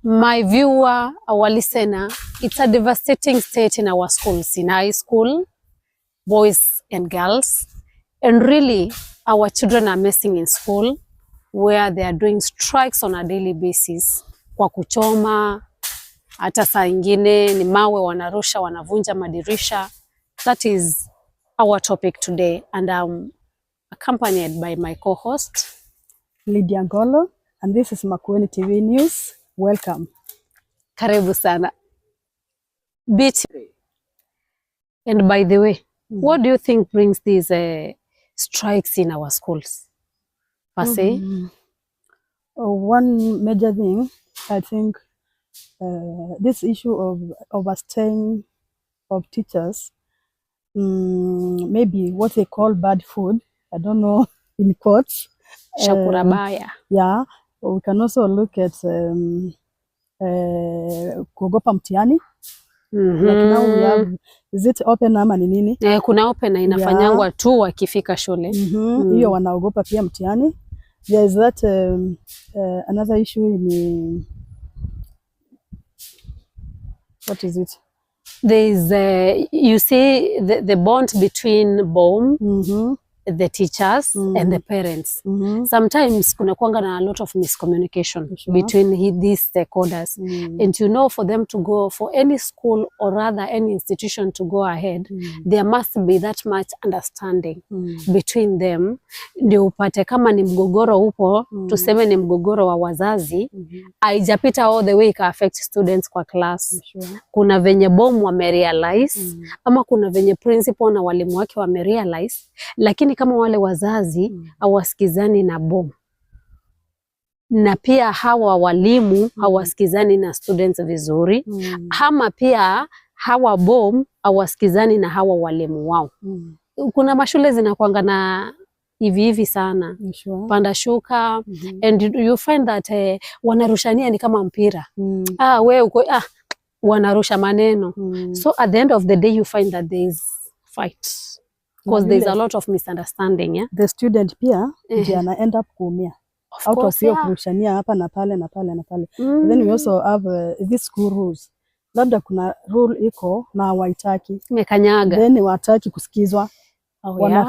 My viewer, our listener, it's a devastating state in our schools, in high school, boys and girls. And really, our children are missing in school, where they are doing strikes on a daily basis. Kwa kuchoma, hata saa ingine ni mawe wanarusha, wanavunja madirisha. That is our topic today, and I'm accompanied by my co-host, Lydia Ngolo, and this is Makueni TV News. Welcome. Karibu sana. And by the way, what do you think brings these strikes in our schools, per se? One major thing, I think, this issue of overstaying of teachers, maybe what they call bad food, I don't know, in quotes. Chakula baya. Yeah, we can also look at kuogopa mtihani. Like now we have, is it open ama ni nini? Kuna open na inafanyangwa tu wakifika shule. Hiyo wanaogopa pia mtihani. There is that another issue in, what is it? There is you see the bond between BOM, the teachers and the parents. Sometimes kuna kuanga na a lot of miscommunication between these stakeholders. And you know, for them to go, for any school or rather any institution to go ahead, there must be that much understanding between them. Ndio upate kama ni mgogoro upo, tuseme ni mgogoro wa wazazi, haijapita all the way ka affect students kwa class. Kuna venye BOM wamerealize, ama kuna venye principal na walimu wake wamerealize, lakini kama wale wazazi hawasikizani na BOM, na pia hawa walimu hawasikizani na students vizuri, ama pia hawa BOM hawasikizani na hawa walimu wao. Kuna mashule zinakuanga na hivi sana, panda shuka, and you find that wanarushania ni kama mpira. Wewe uko wanarusha maneno. So at the end of the day you find that there is fight. Because there's a lot of misunderstanding, yeah? The student pia ndiye ana end up kuumia out of hiyo kurushania hapa na pale na pale na pale. Then we also have these school rules. Labda kuna rule iko na hawaitaki, mekanyaga, then wataki kusikizwa.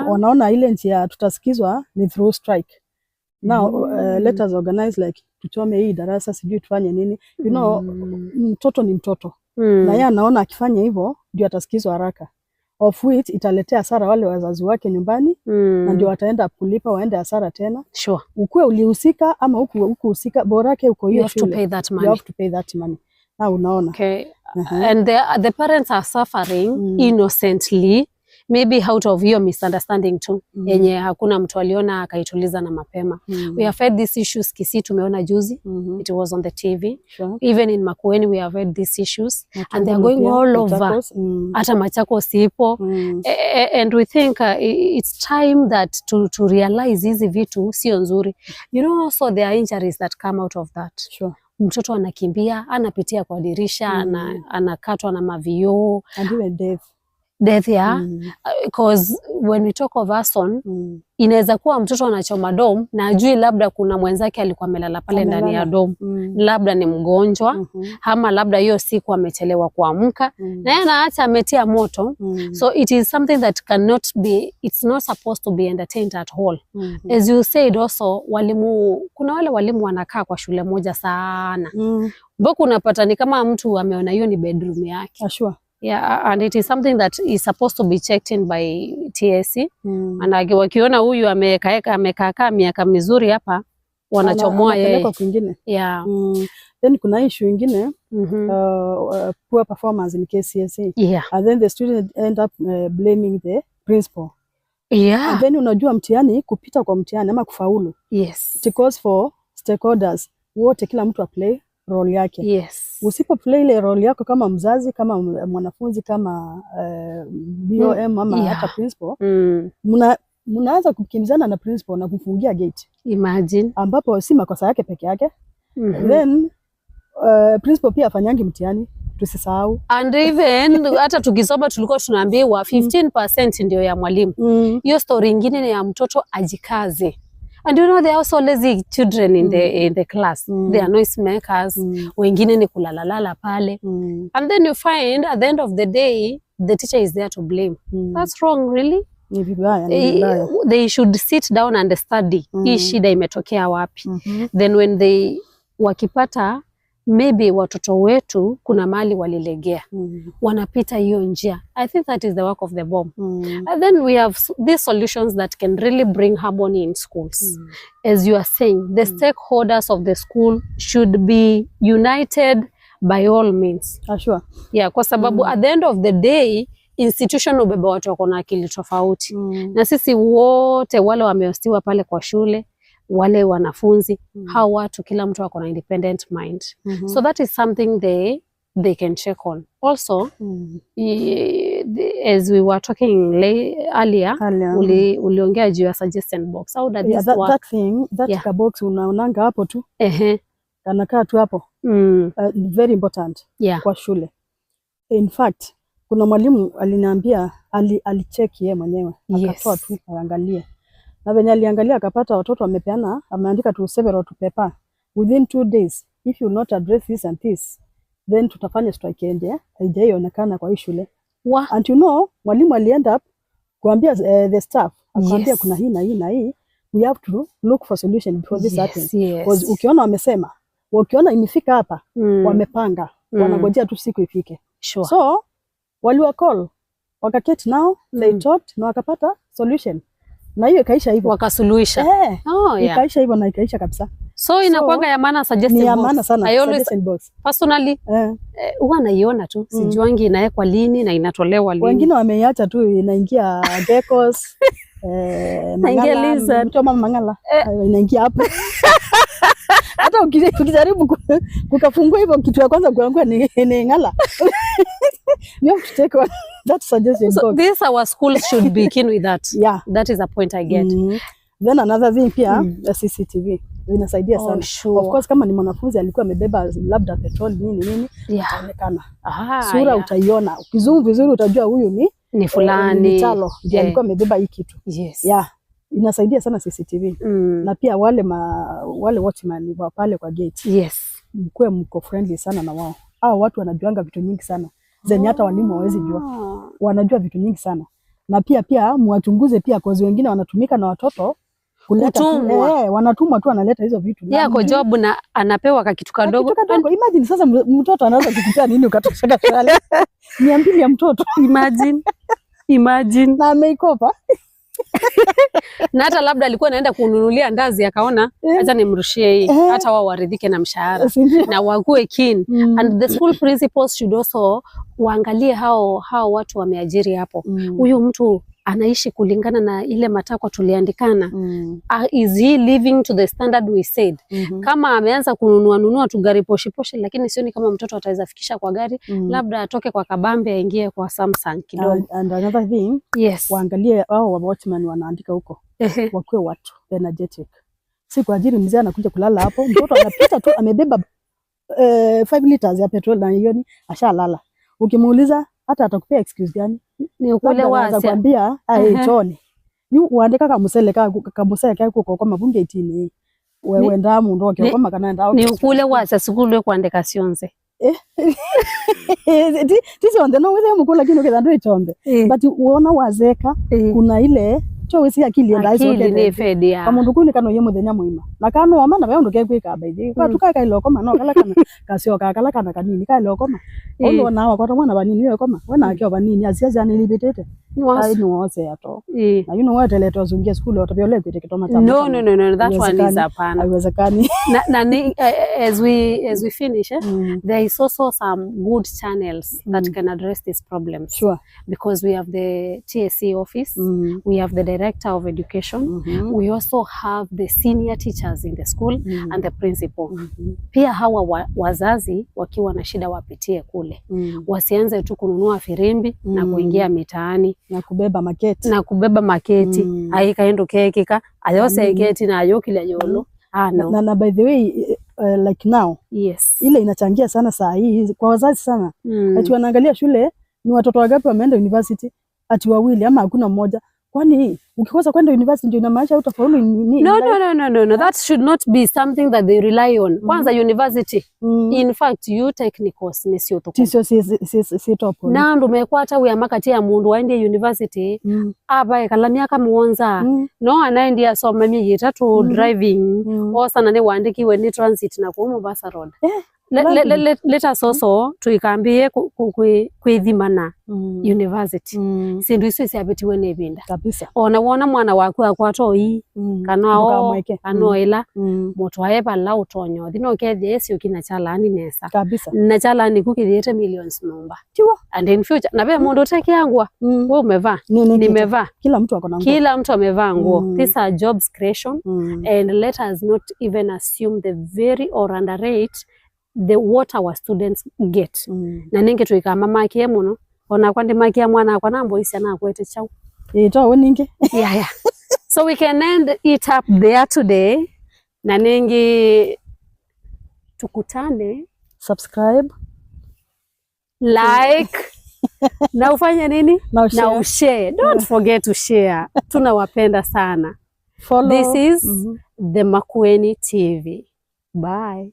Wanaona ile njia tutasikizwa ni through strike. Now let us organize, like tuchome hii darasa, sijui tufanye nini. You know, mtoto ni mtoto. Na yeye anaona akifanya hivyo ndio atasikizwa haraka, of which italetea hasara wale wazazi wake nyumbani, na ndio wataenda kulipa, waende hasara tena. Ukue ulihusika ama hukuhusika, bora yake uko hiyo shule. You have to pay that money. Na unaona. Okay. And the parents are suffering innocently, maybe out of your misunderstanding too. Yenye hakuna mtu aliona akaituliza na mapema. We have had these issues Kisii, tumeona juzi. It was on the TV. Even in Makueni we have had these issues. And they are going all over. Hata Machakos ipo. And we think it's time that to realize hizi vitu sio nzuri. You know, also there are injuries that come out of that. Mtoto anakimbia, anapitia kwa dirisha, anakatwa na mavioo. And even death, yeah. Because when we talk of arson, inaweza kuwa mtoto anachoma dom na ajui labda kuna mwenzake alikuwa amelala pale ndani ya dom, labda ni mgonjwa, ama labda hiyo siku amechelewa kuamka, na yeye anaacha ametia moto. So it is something that cannot be, it's not supposed to be entertained at all. As you said also, walimu, kuna wale walimu wanakaa kwa shule moja sana. Mbona unapata ni kama mtu ameona hiyo ni bedroom yake. Yeah, and it is something that is supposed to be checked in by TSC. And wakiona huyu amekaa miaka mizuri hapa, wanachomoa yeye. Yeah. Then kuna issue ingine, poor performance in KCSE. And then the student end up blaming the principal. And then unajua mtihani, kupita kwa mtihani ama kufaulu. It goes for stakeholders. Wote kila mtu play role yake. Usipo play ile role yako kama mzazi, kama mwanafunzi, kama BOM ama hata principal, mnaanza kukimbizana na principal na kufungia gate. Imagine. Ambapo si makosa yake peke yake. Then principal pia afanyangi mtihani, tusisahau. And even hata tukisoma tulikuwa tunaambiwa 15% ndio ya mwalimu. Hiyo story nyingine ya mtoto ajikaze. And you know, there are also lazy children in the class. They are noise makers. Wengine ni kulalalala pale. And then you find at the end of the day, the teacher is there to blame. That's wrong, really. They should sit down and study. Hii shida imetokea wapi. Then when they wakipata maybe watoto wetu kuna mali walilegea, wanapita hiyo njia. I think that is the work of the BOM. And then we have these solutions that can really bring harmony in schools. As you are saying, the stakeholders of the school should be united by all means. Sure. Yeah, kwa sababu at the end of the day, institution ubeba watu wako na akili tofauti. Na sisi wote wale wameostiwa pale kwa shule, wale wanafunzi, hao watu kila mtu wako na independent mind. So that is something they can check on. Also, as we were talking earlier, uliongea juu ya suggestion box. How does this work? That thing, that box unaonanga hapo tu. Anakaa tu hapo. Very important kwa shule. In fact, kuna mwalimu aliniambia alicheck yeye mwenyewe, akatoa tu aangalie. Na venye aliangalia akapata watoto wamepeana, ameandika tu several to paper. Within 2 days, if you not address this and this, then tutafanya strike nje. Haijaonekana kwa hii shule. And you know, mwalimu alienda kuambia the staff, akamwambia kuna hii na hii na hii. We have to look for solution before this happens. Because ukiona wamesema, ukiona imefika hapa, wamepanga, wanangojea tu siku ifike. So, waliwa call, wakaketi nao, they talked, na wakapata solution. Na hiyo ikaisha hivyo. Wakasuluhisha. Ikaisha hivyo na ikaisha kabisa. So inakuanga ya maana suggestion box. Ni ya maana sana suggestion box. Personally, huwa naiona tu. Sijuangi inawekwa lini na inatolewa lini. Wengine wameiacha tu inaingia geckos, mangala, mtoma mangala, inaingia hapo. Hata ukijaribu kukafungua hivyo kitu ya kwanza kuangua ni ngala. You have to take on that suggestion box. So this our school should be keen with that. That is a point I get. Then another thing pia, CCTV inasaidia sana. Of course kama ni mwanafunzi alikuwa amebeba labda petrol nini itaonekana. Sura utaiona. Ukizoom vizuri utajua huyu ni fulani. Ni Talo ndiye alikuwa amebeba hii kitu. Inasaidia sana CCTV. Na pia wale watchman wa pale kwa gate. Mkuwe mko friendly sana na wao. Hao watu wanajuanga vitu nyingi sana. Zenye hata walimu hawezi jua. Wanajua vitu nyingi sana. Na pia mwachunguze pia kwa wengine wanatumika na watoto kuleta wanatumwa tu analeta hizo vitu. Kwa job na anapewa kitu kadogo. Imagine sasa mtoto anaweza kukupea nini ukatosheka shule. 200 ya mtoto. Imagine. Na ameikopa. Na hata labda alikuwa anaenda kununulia ndazi akaona acha nimrushie hii hata wao waridhike na mshahara na wakuwe keen. And the school principals should also waangalie hao watu wameajiri hapo. Huyu mtu anaishi kulingana na ile matakwa tuliandikana. Is he living to the standard we said? Kama ameanza kununua tu gari poshe lakini sioni kama mtoto ataweza fikisha kwa gari, labda atoke kwa kabambe aingie kwa Samsung kidogo. And another thing, waangalie hao watchman wanaandika huko. Wakuwe watu energetic. Si kwa ajili mzee anakuja kulala hapo, mtoto anapita tu amebeba 5 liters ya petrol na hiyo ashalala. Ukimuuliza hata atakupea excuse gani? Ni ukule wazi kwambia choni. Uandika kamusele kako kwa mabunge 18 wewe ndamu ndoke kwa makana ndao. Ni ukule wazi sikule kuandika sionze. Tisi wande no wewe mkula kino kedando ichombe. But uona wazeka kuna ile chowe akili enda hizo kede. Kama ndukuni kano yemo thenya muima. Na kano wama na wewe ndoke kwika baidhi. Kwa tukaka ilokoma no kala kana kasio kala kana kanini ka ilokoma. Ono nawa kwa mwana banini wewe koma. Wena akio banini asiaza nilibetete. Ai no ose ato. Na you know what leto zungia school watabiole kwete kitoma tamu. No, that one is hapana. Haiwezekani. As we finish, there is also some good channels that can address these problems. Sure. Because we have the TSC office, we have the director of education, we also have the senior teachers in the school and the principal. Pia hawa wazazi wakiwa na shida wapitie kule. Wasianze tu kununua firimbi na kuingia mitaani na kubeba maketi. Aikaendo kekika ayose keti na ayokile yolo. No. Na by the way like now ile inachangia sana saa hii kwa wazazi sana. Ati wanaangalia shule ni watoto wangapi wameenda university, ati wawili ama hakuna mmoja. Kwani ukikosa kwenda university ndio inamaanisha utafaulu nini? No. That should not be something that they rely on. Kwanza university. In fact, you technicals ni sio toko. Si topo. Na ndo mekwata uya makati ya mundu waende university. Aba kala miaka muonza. No anaendia soma miaka 3 driving. Osa nane waandikiwe ni transit na ku Mombasa Road. Let us also tuikambie kwithimana university. Sindu isu isiabitiwe nebinda. Kabisa. Ona wona mwana waku akwatoi kana ila mutwae bala utonyo thino kethe esio kina chalani nesa. Kabisa. Na chalani kukithiete millions number. Tiwa. And in future na be mundu teke yangwa wewe umevaa nimevaa kila mtu akona nguo. Kila mtu amevaa nguo. These are jobs creation and let us not even assume the very or underrate what our students get. Na ninge tuikama maki muno ona kwandi maki ya mwana akwa nambo isi ana kwete chau to weninge yeah. So we can end it up there today. Na ninge tukutane, subscribe, like na ufanye nini na ushare. Don't forget to share. Tunawapenda sana. Follow. This is the Makueni TV. Bye.